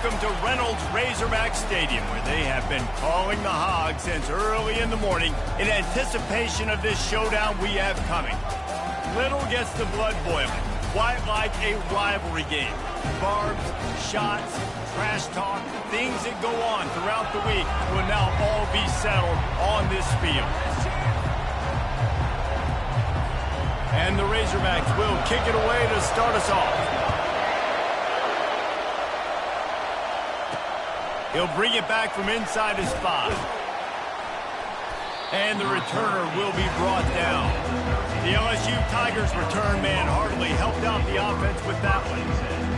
welcome to Reynolds Razorback Stadium, where they have been calling the Hogs since early in the morning in anticipation of this showdown we have coming. Little gets the blood boiling, quite like a rivalry game. Barbs, shots, trash talk, things that go on throughout the week will now all be settled on this field. And the Razorbacks will kick it away to start us off. He'll bring it back from inside his 5. And the returner will be brought down. The LSU Tigers return man hardly helped out the offense with that one.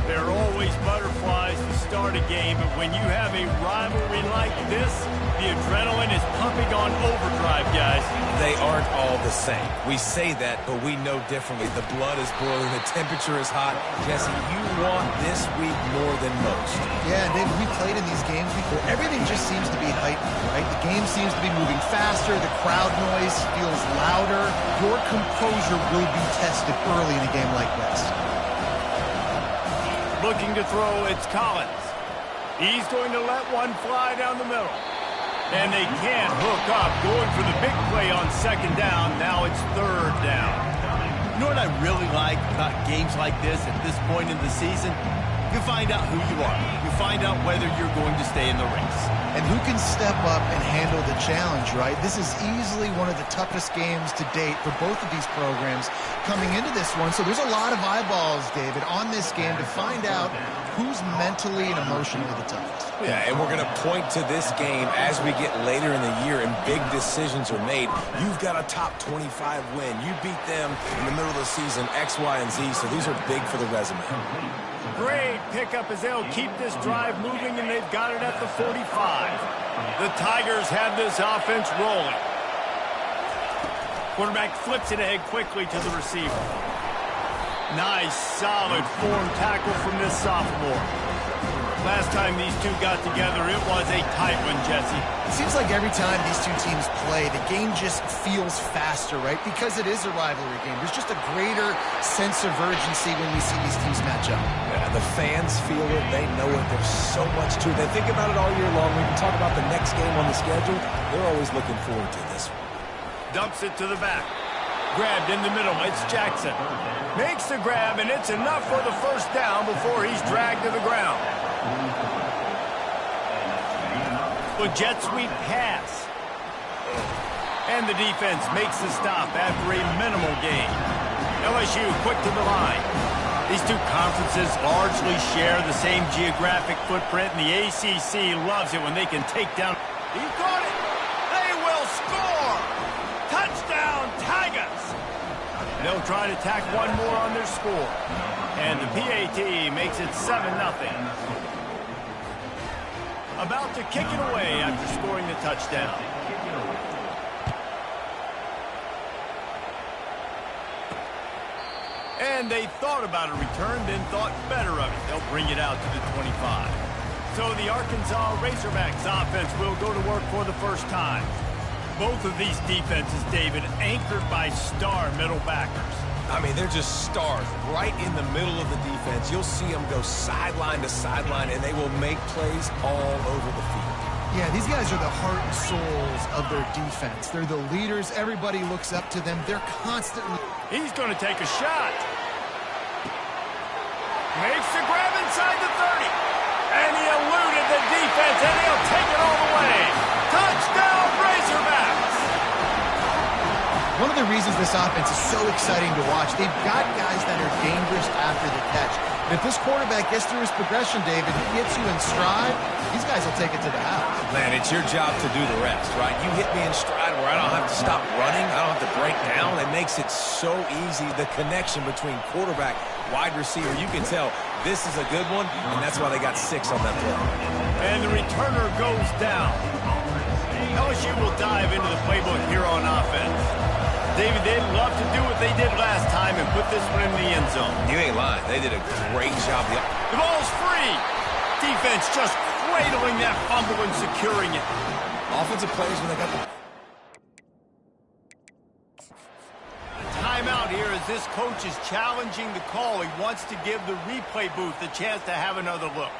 There are always butterflies to start a game, but when you have a rivalry like this, the adrenaline is pumping on overdrive, guys. They aren't all the same. We say that, but we know differently. The blood is boiling. The temperature is hot. Jesse, you want this week more than most. Yeah, David, we played in these games before. Everything just seems to be heightened, right? The game seems to be moving faster. The crowd noise feels louder. Your composure will be tested early in a game like this. Looking to throw, it's Collins. He's going to let one fly down the middle. And they can't hook up, going for the big play on second down. Now it's third down. You know what I really like about games like this at this point in the season? You find out who you are. You find out whether you're going to stay in the race. And who can step up and handle the challenge, right? This is easily one of the toughest games to date for both of these programs coming into this one. So there's a lot of eyeballs, David, on this game to find out who's mentally and emotionally the toughest. Yeah, and we're going to point to this game as we get later in the year and big decisions are made. You've got a top 25 win. You beat them in the middle of the season, X, Y, and Z, so these are big for the resume. Great pickup as they'll keep this drive moving, and they've got it at the 45. The Tigers have this offense rolling. Quarterback flips it ahead quickly to the receiver. Nice, solid form tackle from this sophomore. Last time these two got together, it was a tight one, Jesse. It seems like every time these two teams play, the game just feels faster, right? Because it is a rivalry game. There's just a greater sense of urgency when we see these teams match up. Yeah, the fans feel it. They know it. There's so much to it. They think about it all year long. We can talk about the next game on the schedule. They're always looking forward to this one. Dumps it to the back. Grabbed in the middle. It's Jackson. Makes the grab, and it's enough for the first down before he's dragged to the ground. A jet sweep pass. And the defense makes the stop after a minimal gain. LSU quick to the line. These two conferences largely share the same geographic footprint, and the ACC loves it when they can take down. He caught it. They will score. Touchdown, Tigers. They'll try to tack one more on their score. And the PAT makes it 7-0. About to kick it away after scoring the touchdown. And they thought about a return, then thought better of it. They'll bring it out to the 25. So the Arkansas Razorbacks offense will go to work for the first time. Both of these defenses, David, anchored by star middle backers. I mean, they're just stars right in the middle of the defense. You'll see them go sideline to sideline, and they will make plays all over the field. Yeah, these guys are the heart and souls of their defense. They're the leaders. Everybody looks up to them. They're constantly... He's going to take a shot. Makes the grab inside the 30. And he eluded the defense, and he'll take it all the way. Touchdown, Razorbacks! One of the reasons this offense is so exciting to watch, they've got guys that are dangerous after the catch. And if this quarterback gets through his progression, David, he gets you in stride, these guys will take it to the house. Man, it's your job to do the rest, right? You hit me in stride where I don't have to stop running. I don't have to break down. It makes it so easy, the connection between quarterback, wide receiver. You can tell this is a good one, and that's why they got 6 on that play. And the returner goes down. LSU will dive into the playbook here on offense. David, they'd love to do what they did last time and put this one in the end zone. You ain't lying. They did a great job. The ball's free. Defense just cradling that fumble and securing it. Offensive plays when they got the... Timeout here as this coach is challenging the call. He wants to give the replay booth the chance to have another look.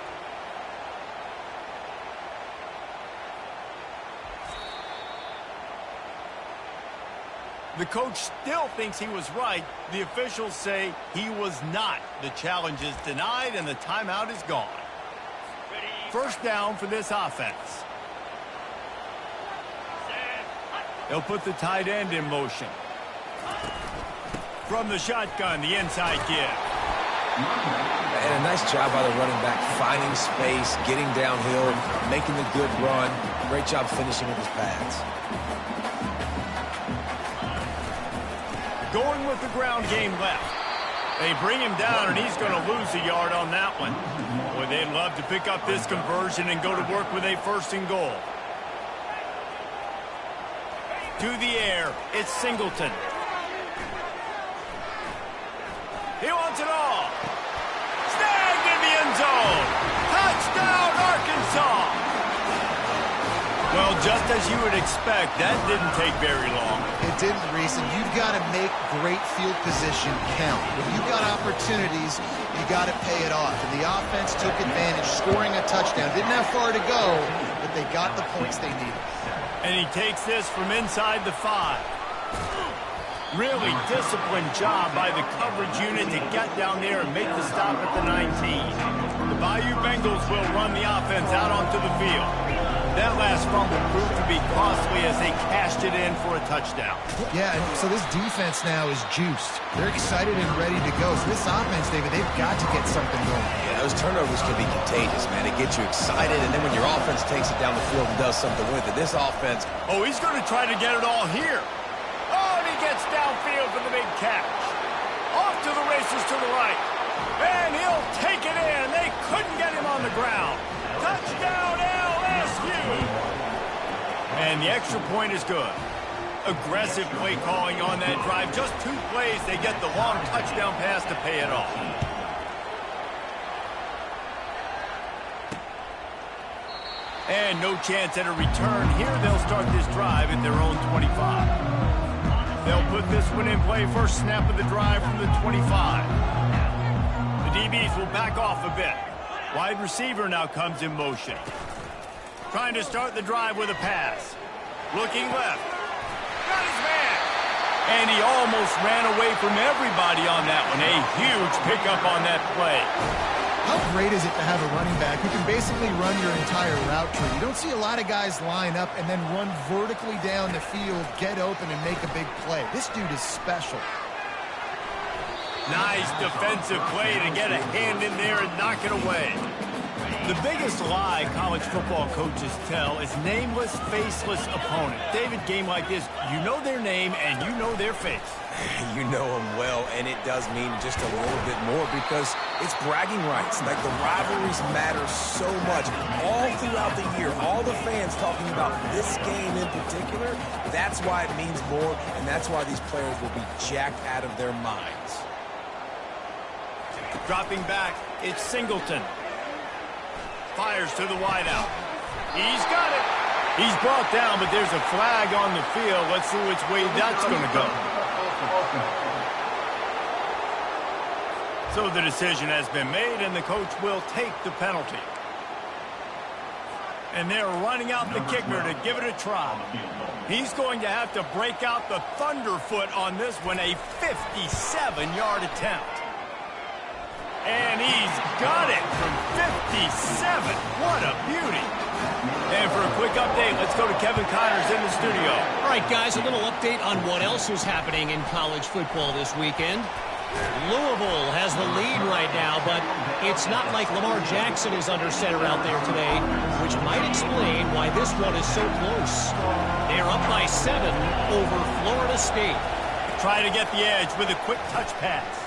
The coach still thinks he was right. The officials say he was not. The challenge is denied, and the timeout is gone. First down for this offense. They'll put the tight end in motion. From the shotgun, the inside give. And a nice job by the running back, finding space, getting downhill, making a good run. Great job finishing with his pads. Going with the ground game left. They bring him down, and he's going to lose a yard on that one. Boy, they'd love to pick up this conversion and go to work with a first and goal. To the air, it's Singleton. He wants it all. Snagged in the end zone. Touchdown, Arkansas. Well, just as you would expect, that didn't take very long. It didn't, Reese, and you've got to make great field position count. When you've got opportunities, you got to pay it off. And the offense took advantage, scoring a touchdown. Didn't have far to go, but they got the points they needed. And he takes this from inside the 5. Really disciplined job by the coverage unit to get down there and make the stop at the 19. The Bayou Bengals will run the offense out onto the field. That last fumble proved to be costly as they cashed it in for a touchdown. Yeah, and so this defense now is juiced. They're excited and ready to go. So this offense, David, they've got to get something going. Yeah, those turnovers can be contagious, man. It gets you excited, and then when your offense takes it down the field and does something with it, this offense... Oh, he's going to try to get it all here. Oh, and he gets downfield for the big catch. Off to the races to the right. And he'll take it in. They couldn't get him on the ground. Touchdown, LSU. And the extra point is good. Aggressive play calling on that drive. Just 2 plays, they get the long touchdown pass to pay it off. And no chance at a return. Here they'll start this drive at their own 25. They'll put this one in play. First snap of the drive from the 25. The DBs will back off a bit. Wide receiver now comes in motion. Trying to start the drive with a pass. Looking left. Got his man. And he almost ran away from everybody on that one. A huge pickup on that play. How great is it to have a running back who can basically run your entire route tree? You don't see a lot of guys line up and then run vertically down the field, get open, and make a big play. This dude is special. Nice defensive play to get a hand in there and knock it away. The biggest lie college football coaches tell is nameless, faceless opponent. David, game like this, you know their name and you know their face. You know them well, and it does mean just a little bit more because it's bragging rights. Like, the rivalries matter so much. All throughout the year, all the fans talking about this game in particular, that's why it means more, and that's why these players will be jacked out of their minds. Dropping back, it's Singleton. Fires to the wideout. He's got it. He's brought down, but there's a flag on the field. Let's see which way that's going to go. So the decision has been made, and the coach will take the penalty. And they're running out the kicker to give it a try. He's going to have to break out the thunderfoot on this one, a 57-yard attempt. And he's got it from 57. What a beauty. And for a quick update, let's go to Kevin Connors in the studio. All right, guys, a little update on what else is happening in college football this weekend. Louisville has the lead right now, but it's not like Lamar Jackson is under center out there today, which might explain why this one is so close. They're up by 7 over Florida State. Try to get the edge with a quick touch pass.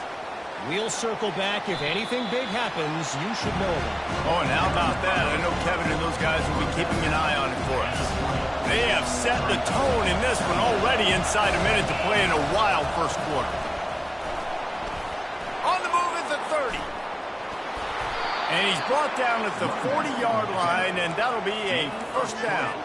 We'll circle back. If anything big happens, you should know about it. Oh, and how about that? I know Kevin and those guys will be keeping an eye on it for us. They have set the tone in this one already inside a minute to play in a wild first quarter. On the move at the 30. And he's brought down at the 40-yard line, and that'll be a first down.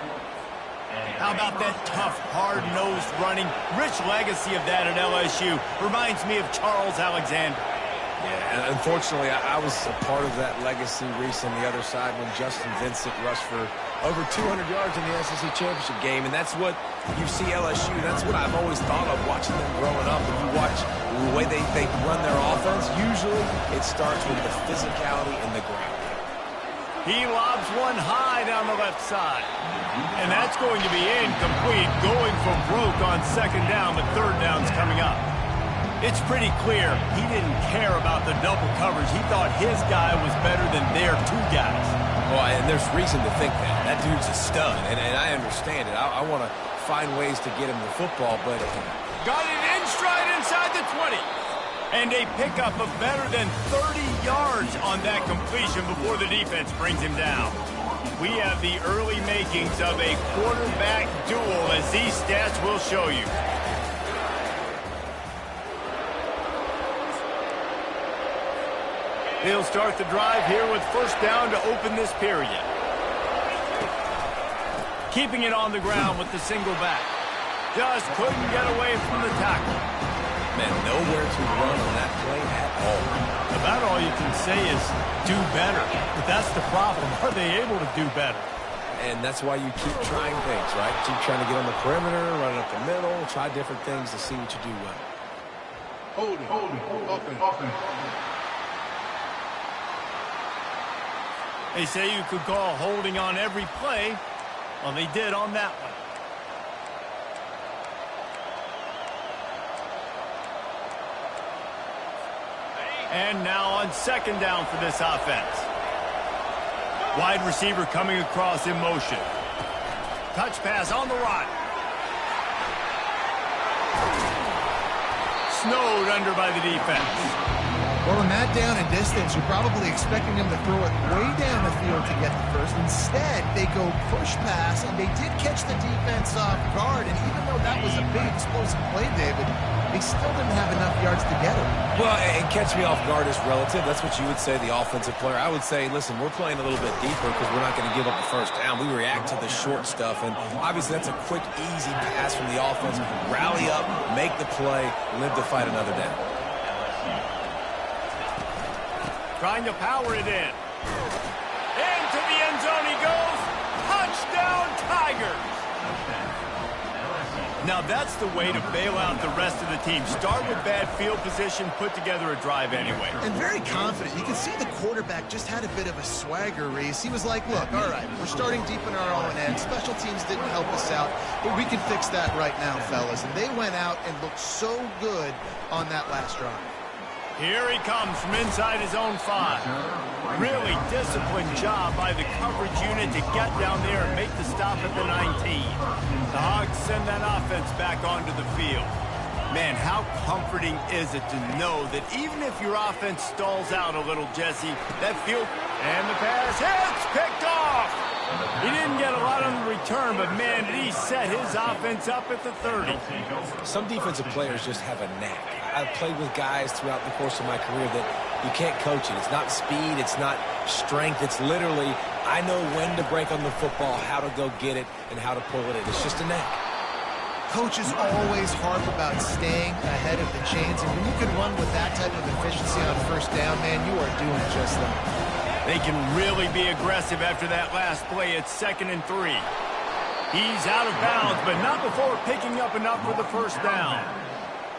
How about that tough, hard-nosed running? Rich legacy of that at LSU. Reminds me of Charles Alexander. Yeah, and unfortunately, I was a part of that legacy, Reese, on the other side when Justin Vincent rushed for over 200 yards in the SEC championship game, and that's what you see LSU, that's what I've always thought of watching them growing up. When you watch the way they run their offense, usually it starts with the physicality in the ground. He lobs one high down the left side. And that's going to be incomplete, going for broke on second down, but third down's coming up. It's pretty clear he didn't care about the double coverage. He thought his guy was better than their two guys. Well, and there's reason to think that. That dude's a stud, and I understand it. I want to find ways to get him the football, but... Got it in stride inside the 20. And a pickup of better than 30 yards on that completion before the defense brings him down. We have the early makings of a quarterback duel, as these stats will show you. He'll start the drive here with first down to open this period. Keeping it on the ground with the single back. Just couldn't get away from the tackle. Man, nowhere to run on that play at all. About all you can say is do better. But that's the problem. Are they able to do better? And that's why you keep trying things, right? Keep trying to get on the perimeter, run up the middle, try different things to see what you do well. Holding. They say you could call holding on every play. Well, they did on that one. And now on second down for this offense. Wide receiver coming across in motion. Touch pass on the right. Snowed under by the defense. Well, in that down and distance, you're probably expecting them to throw it way down the field to get the first. Instead, they go push pass, and they did catch the defense off guard. And even though that was a big explosive play, David, they still didn't have enough yards to get it. Well, and catch me off guard is relative. That's what you would say, the offensive player. I would say, listen, we're playing a little bit deeper because we're not going to give up the first down. We react to the short stuff, and obviously that's a quick, easy pass from the offense. Rally up, make the play, live to fight another down. Trying to power it in. Into the end zone he goes. Touchdown, Tigers. Now that's the way to bail out the rest of the team. Start with bad field position, put together a drive anyway. And very confident. You can see the quarterback just had a bit of a swagger, Reese. He was like, look, all right, we're starting deep in our own end. Special teams didn't help us out, but we can fix that right now, fellas. And they went out and looked so good on that last drive. Here he comes from inside his own 5. Really disciplined job by the coverage unit to get down there and make the stop at the 19. The Hogs send that offense back onto the field. Man, how comforting is it to know that even if your offense stalls out a little, Jesse, that field and the pass hits, picked off. He didn't get a lot on the return, but man, did he set his offense up at the 30. Some defensive players just have a knack. I've played with guys throughout the course of my career that you can't coach it. It's not speed, it's not strength. It's literally, I know when to break on the football, how to go get it, and how to pull it in. It's just a knack. Coaches always harp about staying ahead of the chains, and when you can run with that type of efficiency on first down, man, you are doing just that. They can really be aggressive after that last play. It's 2nd and 3. He's out of bounds, but not before picking up enough for the first down.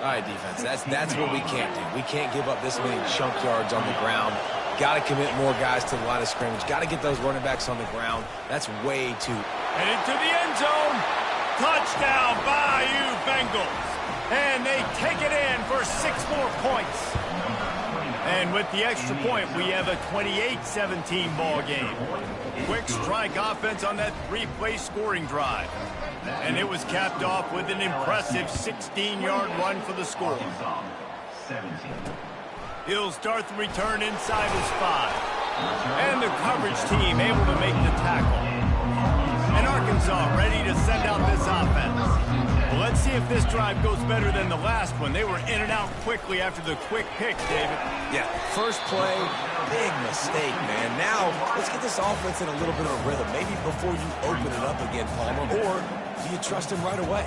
All right, defense, that's what we can't do. We can't give up this many chunk yards on the ground. Got to commit more guys to the line of scrimmage. Got to get those running backs on the ground. That's way too... And into the end zone. Touchdown, Bayou Bengals. And they take it in for 6 more points. And with the extra point, we have a 28-17 ball game. Quick strike offense on that 3-play scoring drive. And it was capped off with an impressive 16-yard run for the score. He'll start the return inside his 5. And the coverage team able to make the tackle. And Arkansas ready to send out this offense. Well, let's see if this drive goes better than the last one. They were in and out quickly after the quick pick, David. Yeah, first play, big mistake, man. Now, let's get this offense in a little bit of a rhythm. Maybe before you open it up again, Palmer, or do you trust him right away?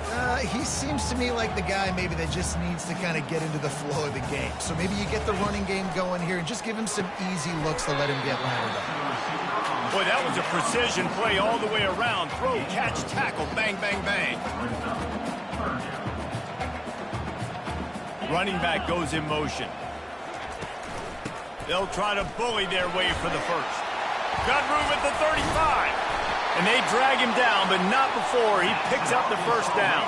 He seems to me like the guy maybe that just needs to kind of get into the flow of the game. So maybe you get the running game going here and just give him some easy looks to let him get lined up. Boy, that was a precision play all the way around. Throw, catch, tackle, bang, bang, bang. Running back goes in motion. They'll try to bully their way for the first. Got room at the 35. And they drag him down, but not before he picks up the first down.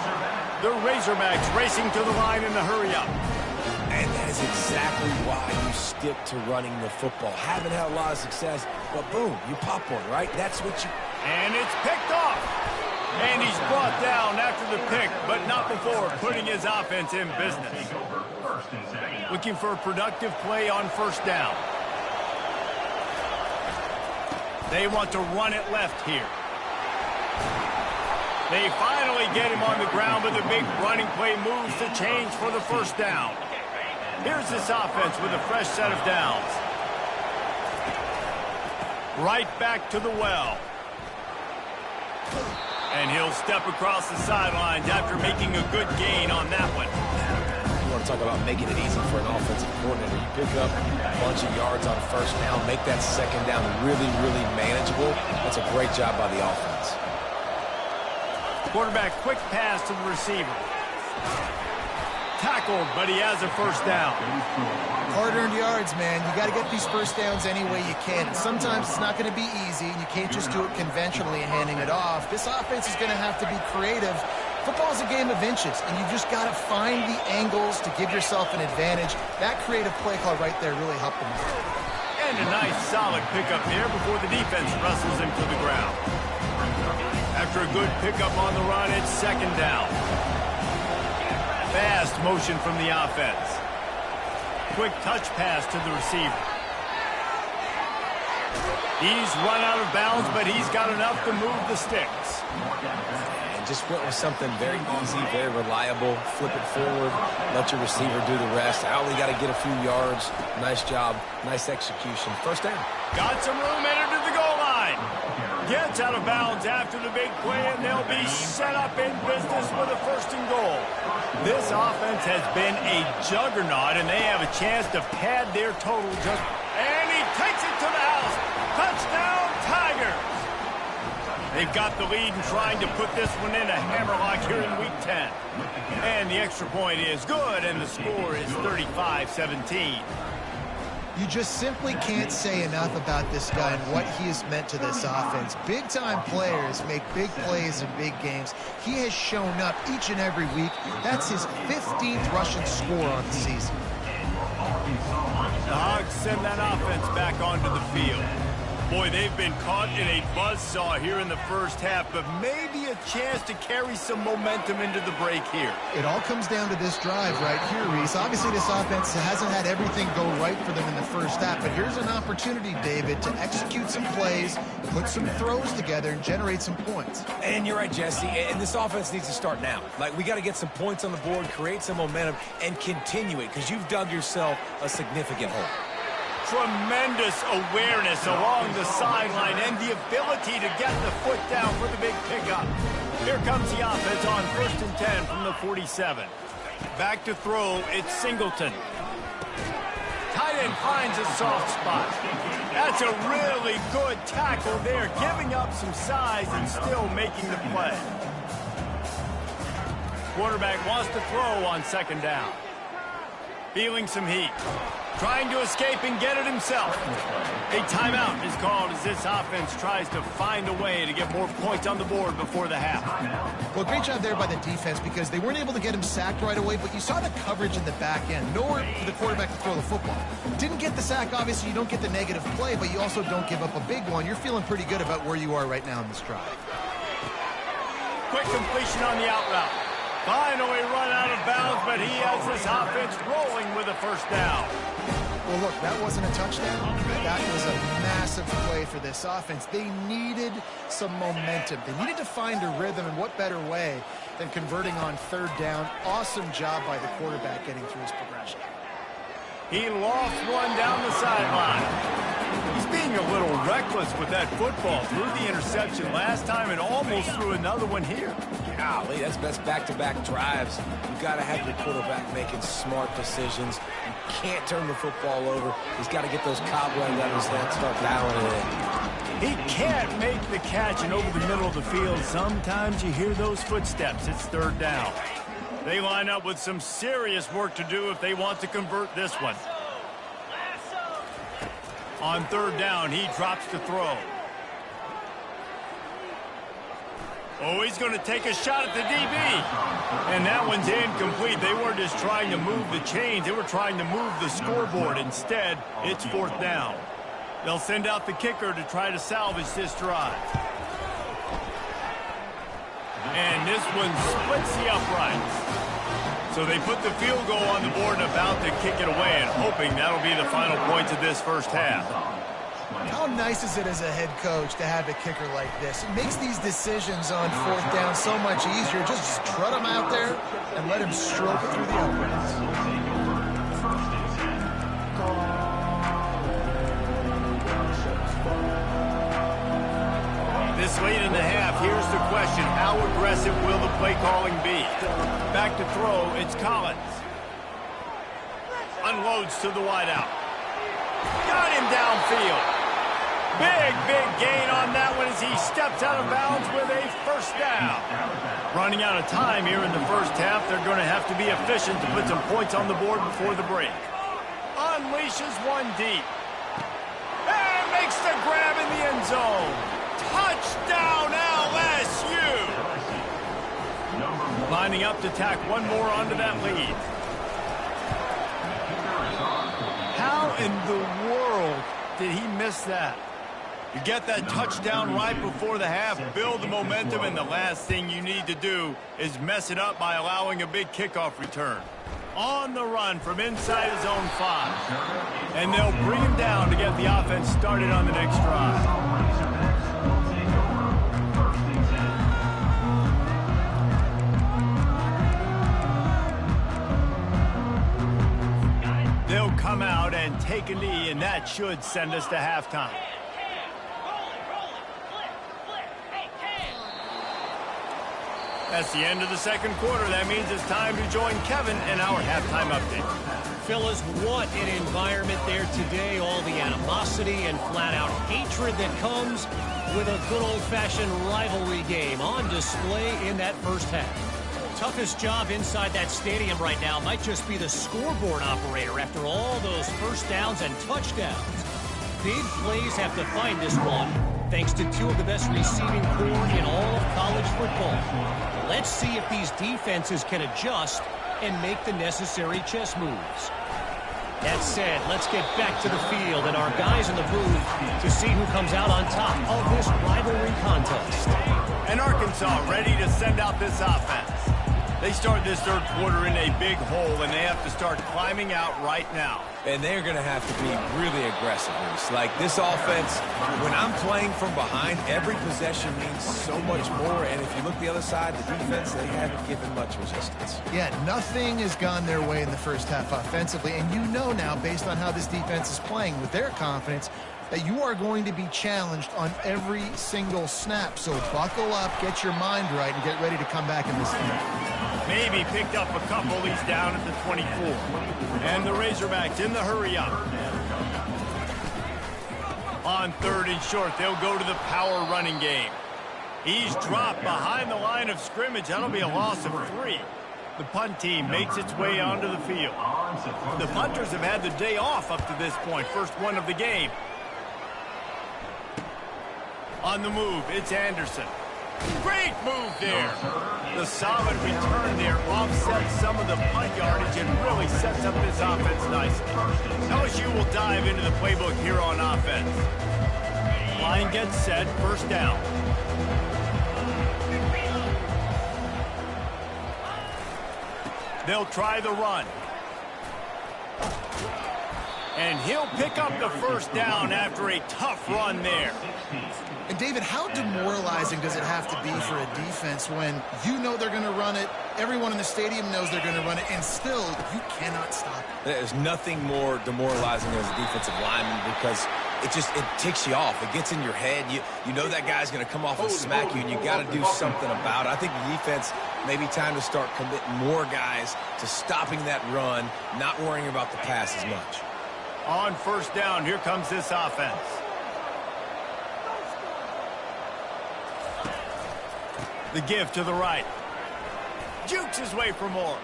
The Razorbacks racing to the line in the hurry-up. And that is exactly why you stick to running the football. Haven't had a lot of success, but boom, you pop one, right? That's what you... And it's picked off. And he's brought down after the pick, but not before putting his offense in business. Looking for a productive play on first down. They want to run it left here. They finally get him on the ground, but the big running play moves to change for the first down. Here's this offense with a fresh set of downs. Right back to the well. And he'll step across the sidelines after making a good gain on that one. You want to talk about making it easy for an offensive coordinator. You pick up a bunch of yards on first down, make that second down really, really manageable. That's a great job by the offense. Quarterback quick pass to the receiver. Tackled, but he has a first down. Hard-earned yards, man. You got to get these first downs any way you can. And sometimes it's not going to be easy, and you can't just do it conventionally and handing it off. This offense is going to have to be creative. Football is a game of inches, and you've just got to find the angles to give yourself an advantage. That creative play call right there really helped them out. And a nice, solid pickup there before the defense wrestles him to the ground. After a good pickup on the run, it's second down. Fast motion from the offense. Quick touch pass to the receiver. He's run out of bounds, but he's got enough to move the sticks. And just went with something very easy, very reliable. Flip it forward, let your receiver do the rest. I only got to get a few yards. Nice job, nice execution. First down. Got some room, entered to the goal line. Gets out of bounds after the big play, and they'll be set up in business with a first and goal. This offense has been a juggernaut, and they have a chance to pad their total just... And he takes it to the house. Touchdown, Tigers! They've got the lead and trying to put this one in a hammerlock here in Week 10. And the extra point is good, and the score is 35-17. You just simply can't say enough about this guy and what he has meant to this offense. Big-time players make big plays in big games. He has shown up each and every week. That's his 15th rushing score on the season. The Hogs send that offense back onto the field. Boy, they've been caught in a buzzsaw here in the first half, but maybe a chance to carry some momentum into the break here. It all comes down to this drive right here, Reese. Obviously, this offense hasn't had everything go right for them in the first half, but here's an opportunity, David, to execute some plays, put some throws together, and generate some points. And you're right, Jesse, and this offense needs to start now. Like, we got to get some points on the board, create some momentum, and continue it, because you've dug yourself a significant hole. Tremendous awareness along the sideline and the ability to get the foot down for the big pickup. Here comes the offense on 1st and 10 from the 47. Back to throw, it's Singleton. Tight end finds a soft spot. That's a really good tackle there, giving up some size and still making the play. Quarterback wants to throw on second down. Feeling some heat. Trying to escape and get it himself. A timeout is called as this offense tries to find a way to get more points on the board before the half. Well, great job there by the defense because they weren't able to get him sacked right away, but you saw the coverage in the back end. Nowhere for the quarterback to throw the football. Didn't get the sack, obviously you don't get the negative play, but you also don't give up a big one. You're feeling pretty good about where you are right now in this drive. Quick completion on the out route. Finally run out of bounds, but he has this offense rolling with a first down. Well, look, that wasn't a touchdown. That was a massive play for this offense. They needed some momentum. They needed to find a rhythm, and what better way than converting on third down. Awesome job by the quarterback getting through his progression. He lost one down the sideline. He's being a little reckless with that football. Threw the interception last time and almost threw another one here. Golly, that's best back-to-back drives. You've got to have your quarterback making smart decisions. You can't turn the football over. He's got to get those cobwebs out of his head and start dialing it in. He can't make the catch, and over the middle of the field, sometimes you hear those footsteps. It's third down. They line up with some serious work to do if they want to convert this one. On third down, he drops to throw. Oh, he's going to take a shot at the DB. And that one's incomplete. They weren't just trying to move the chains. They were trying to move the scoreboard. Instead, it's fourth down. They'll send out the kicker to try to salvage this drive. And this one splits the uprights. So they put the field goal on the board and about to kick it away, and hoping that'll be the final points of this first half. How nice is it as a head coach to have a kicker like this? It makes these decisions on fourth down so much easier. Just trot him out there and let him stroke it through the uprights. This late in the half, here's the question. How aggressive will the play calling be? Back to throw, it's Collins. Unloads to the wideout. Got him downfield. Big gain on that one as he steps out of bounds with a first down. Running out of time here in the first half. They're going to have to be efficient to put some points on the board before the break. Unleashes one deep. And makes the grab in the end zone. Touchdown, LSU! Lining up to tack one more onto that lead. How in the world did he miss that? You get that touchdown right before the half, build the momentum, and the last thing you need to do is mess it up by allowing a big kickoff return. On the run from inside his own 5. And they'll bring him down to get the offense started on the next drive. They'll come out and take a knee, and that should send us to halftime. That's the end of the second quarter. That means it's time to join Kevin in our halftime update. Fellas, what an environment there today. All the animosity and flat-out hatred that comes with a good old-fashioned rivalry game on display in that first half. Toughest job inside that stadium right now might just be the scoreboard operator after all those first downs and touchdowns. Big plays have to find this one, thanks to two of the best receiving corps in all of college football. Let's see if these defenses can adjust and make the necessary chess moves. That said, let's get back to the field and our guys in the booth to see who comes out on top of this rivalry contest. And Arkansas ready to send out this offense. They start this third quarter in a big hole, and they have to start climbing out right now. And they're going to have to be really aggressive. Like this offense, when I'm playing from behind, every possession means so much more. And if you look the other side, the defense, they haven't given much resistance. Yeah, nothing has gone their way in the first half offensively. And you know now, based on how this defense is playing with their confidence, that you are going to be challenged on every single snap. So buckle up, get your mind right, and get ready to come back in this game. Maybe picked up a couple. He's down at the 24. And the Razorbacks in the hurry up. On third and short, they'll go to the power running game. He's dropped behind the line of scrimmage. That'll be a loss of 3. The punt team makes its way onto the field. The punters have had the day off up to this point. First one of the game. On the move, it's Anderson. Great move there. The solid return there offsets some of the punt yardage and really sets up this offense nicely. LSU will dive into the playbook here on offense. Line gets set, first down. They'll try the run. And he'll pick up the first down after a tough run there. And David, how demoralizing does it have to be for a defense when you know they're going to run it, everyone in the stadium knows they're going to run it, and still you cannot stop it? There's nothing more demoralizing as a defensive lineman because it ticks you off. It gets in your head. You know that guy's going to come off and smack you, and you got to do something about it. I think the defense maybe time to start committing more guys to stopping that run, not worrying about the pass as much. On first down, here comes this offense. The give to the right. Jukes his way for more.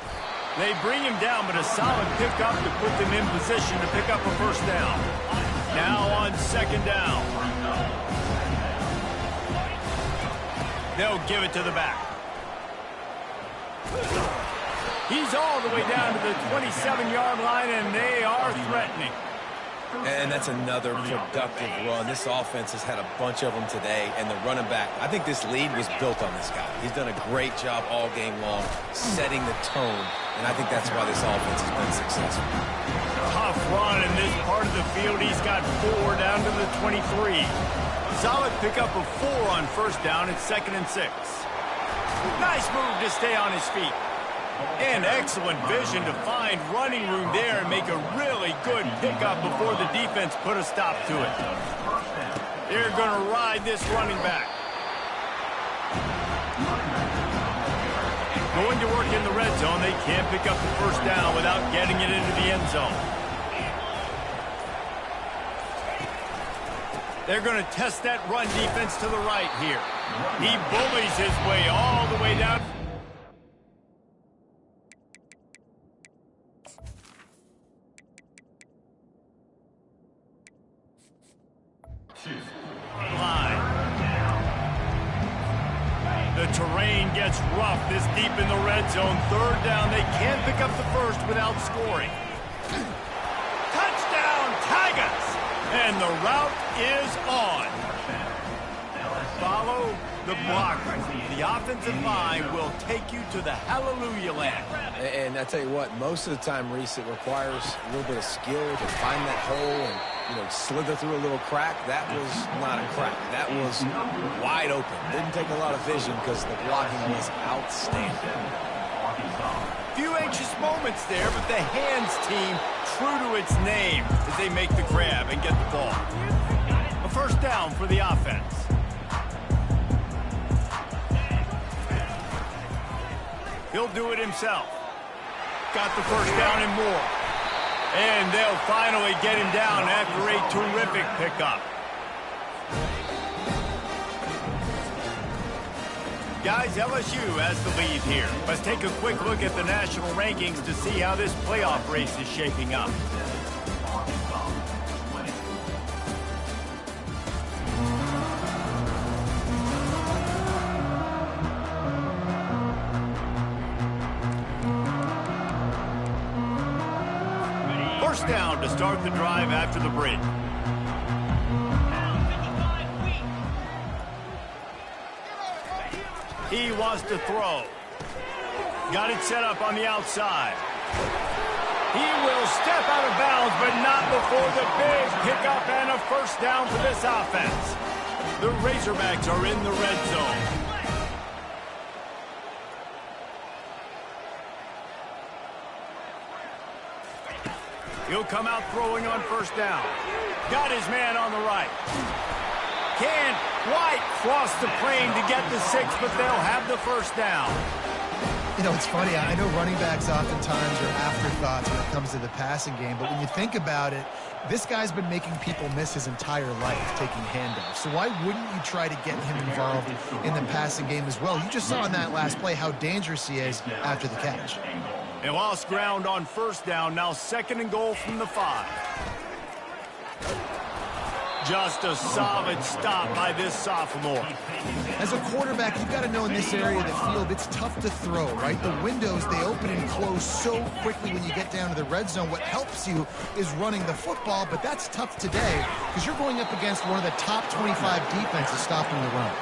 They bring him down, but a solid pickup to put them in position to pick up a first down. Now on second down. They'll give it to the back. He's all the way down to the 27-yard line, and they are threatening. And that's another productive run. This offense has had a bunch of them today, and the running back, I think this lead was built on this guy. He's done a great job all game long setting the tone, and I think that's why this offense has been successful. Tough run in this part of the field. He's got 4 down to the 23. Solid pickup of 4 on first down. It's 2nd and 6. Nice move to stay on his feet. And excellent vision to find running room there and make a really good pickup before the defense put a stop to it. They're going to ride this running back. Going to work in the red zone. They can't pick up the first down without getting it into the end zone. They're going to test that run defense to the right here. He bullies his way all the way down. Line. The terrain gets rough this deep in the red zone. 3rd down. They can't pick up the first without scoring. Touchdown, Tigers! And the route is on. Follow the blocker. The offensive line will take you to the hallelujah land. And I tell you what, most of the time, Reese, it requires a little bit of skill to find that hole and, slither through a little crack. That was not a crack. That was wide open. Didn't take a lot of vision because the blocking was outstanding. Few anxious moments there, but the hands team true to its name as they make the grab and get the ball. A first down for the offense. He'll do it himself. Got the first down and more. And they'll finally get him down after a terrific pickup. Guys, LSU has the lead here. Let's take a quick look at the national rankings to see how this playoff race is shaping up. First down to start the drive after the break. He wants to throw. Got it set up on the outside. He will step out of bounds, but not before the big pickup and a first down for this offense. The Razorbacks are in the red zone. He'll come out throwing on first down. Got his man on the right. Can't quite cross the plane to get the 6, but they'll have the first down. It's funny. I know running backs oftentimes are afterthoughts when it comes to the passing game, but when you think about it, this guy's been making people miss his entire life taking handoffs. So why wouldn't you try to get him involved in the passing game as well? You just saw in that last play how dangerous he is after the catch. They lost ground on first down. Now 2nd and goal from the 5. Just a solid stop by this sophomore. As a quarterback, you've got to know in this area of the field, it's tough to throw, right? The windows, they open and close so quickly when you get down to the red zone. What helps you is running the football, but that's tough today because you're going up against one of the top 25 defenses stopping the run.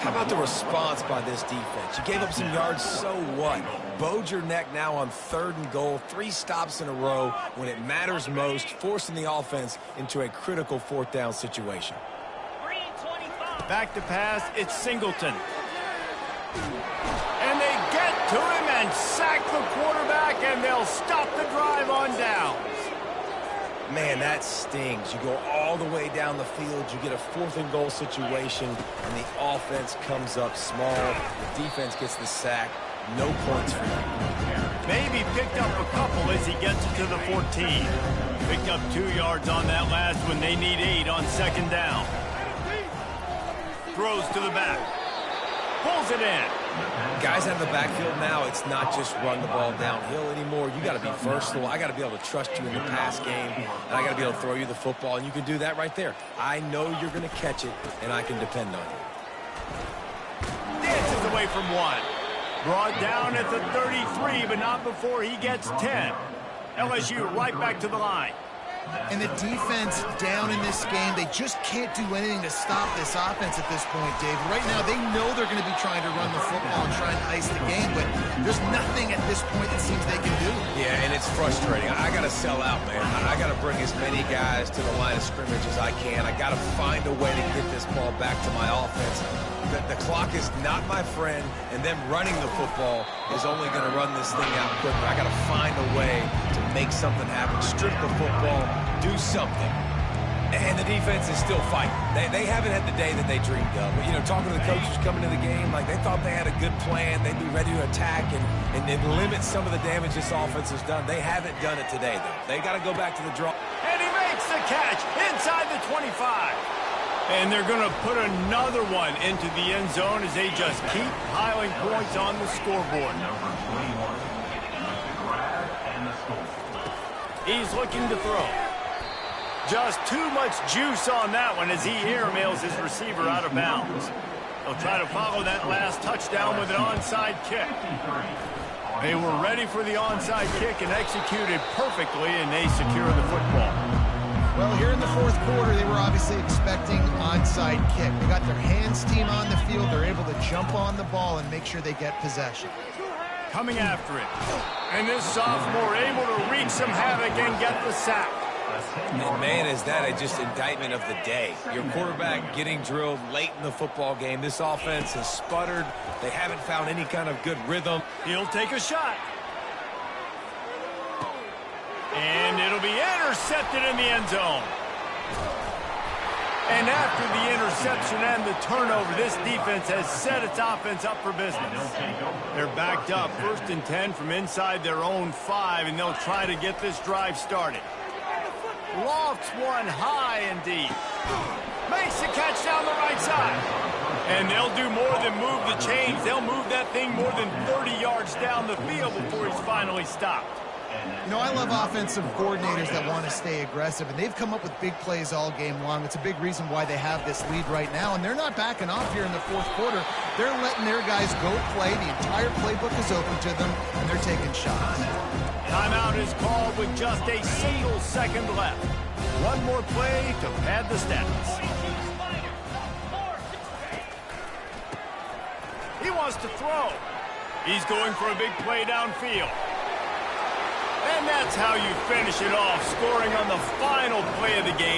How about the response by this defense? You gave up some yards, so what? Bowed your neck now on 3rd and goal, 3 stops in a row when it matters most, forcing the offense into a critical 4th down situation. Back to pass, it's Singleton. And they get to him and sack the quarterback, and they'll stop the drive on downs. Man, that stings. You go all the way down the field, you get a 4th and goal situation, and the offense comes up small. The defense gets the sack. No points for him. Maybe picked up a couple as he gets it to the 14. Picked up 2 yards on that last one. They need 8 on 2nd down. Throws to the back. pulls it in. Guys out of the backfield now, it's not just run the ball downhill anymore. You got to be versatile. I got to be able to trust you in the pass game, and I got to be able to throw you the football, and you can do that right there. I know you're going to catch it, and I can depend on you. Dances away from one. Brought down at the 33, but not before he gets 10. LSU right back to the line. And the defense down in this game, they just can't do anything to stop this offense at this point, David. Right now, they know they're going to be trying to run the football and trying to ice the game, but there's nothing at this point that seems they can do. Yeah, and it's frustrating. I got to sell out, man. I got to bring as many guys to the line of scrimmage as I can. I got to find a way to get this ball back to my offense. The clock is not my friend, and them running the football is only going to run this thing out quicker. I got to find a way to make something happen, strip the football, do something. And the defense is still fighting. They haven't had the day that they dreamed of. But, you know, talking to the coaches coming to the game, like they thought they had a good plan. They'd be ready to attack and limit some of the damage this offense has done. They haven't done it today, though. They got to go back to the draw. And he makes the catch inside the 25. And they're going to put another one into the end zone as they just keep piling points on the scoreboard. He's looking to throw. Just too much juice on that one as he airmails his receiver out of bounds. They'll try to follow that last touchdown with an onside kick. They were ready for the onside kick and executed perfectly, and they secure the football. Well, here in the fourth quarter, they were obviously expecting onside kick. They got their hands team on the field. They're able to jump on the ball and make sure they get possession. Coming after it. And this sophomore able to wreak some havoc and get the sack. And man, is that just indictment of the day. Your quarterback getting drilled late in the football game. This offense has sputtered. They haven't found any kind of good rhythm. He'll take a shot. And it'll be intercepted in the end zone. And after the interception and the turnover, this defense has set its offense up for business. They're backed up 1st and 10 from inside their own 5, and they'll try to get this drive started. Lofts one high and deep. Makes the catch down the right side. And they'll do more than move the chains. They'll move that thing more than 30 yards down the field before he's finally stopped. You know, I love offensive coordinators that want to stay aggressive, and they've come up with big plays all game long. It's a big reason why they have this lead right now, and they're not backing off here in the fourth quarter. They're letting their guys go play. The entire playbook is open to them, and they're taking shots. Timeout is called with just a single second left. One more play to pad the stats. He wants to throw. He's going for a big play downfield. And that's how you finish it off, scoring on the final play of the game.